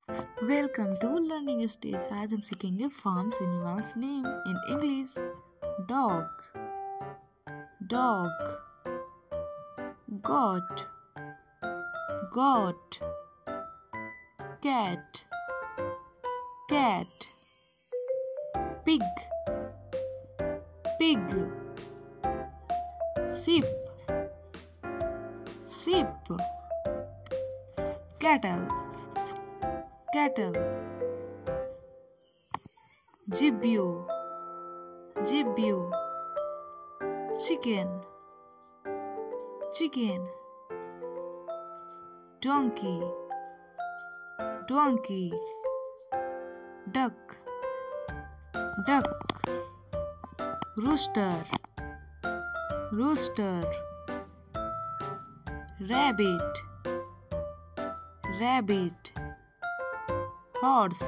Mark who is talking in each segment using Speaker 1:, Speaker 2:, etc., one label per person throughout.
Speaker 1: Welcome to Learning Stage as I'm seeking a farm's animal's name in English. Dog, dog, goat, goat, cat, cat, pig, pig, sheep, sheep, cattle, cattle, gibbeau, gibbeau, chicken, chicken, donkey, donkey, duck, duck, rooster, rooster, rabbit, rabbit, horse,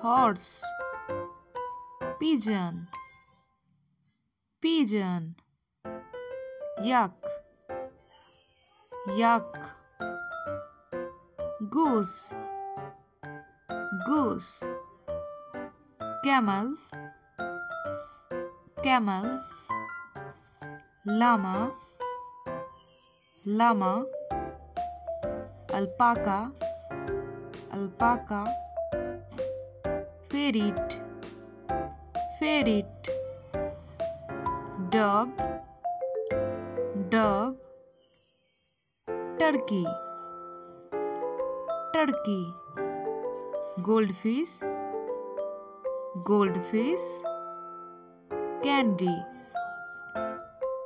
Speaker 1: horse, pigeon, pigeon, yak, yak, goose, goose, camel, camel, llama, llama, alpaca, alpaca, ferret, ferret, dove, dove, turkey, turkey, goldfish, goldfish, canary,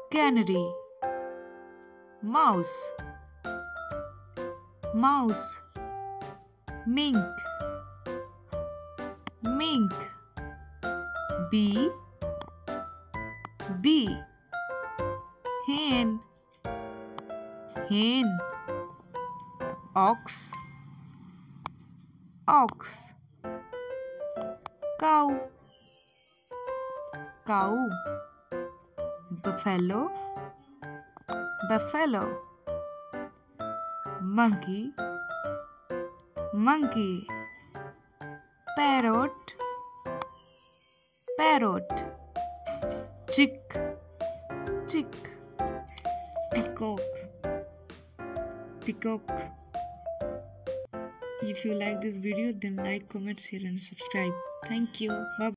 Speaker 1: canary, mouse, mouse, mink, mink, bee, bee, hen, hen, ox, ox, cow, cow, buffalo, buffalo, monkey, monkey, parrot, parrot, chick, chick, peacock, peacock. If you like this video, then like, comment, share and subscribe. Thank you. Bye.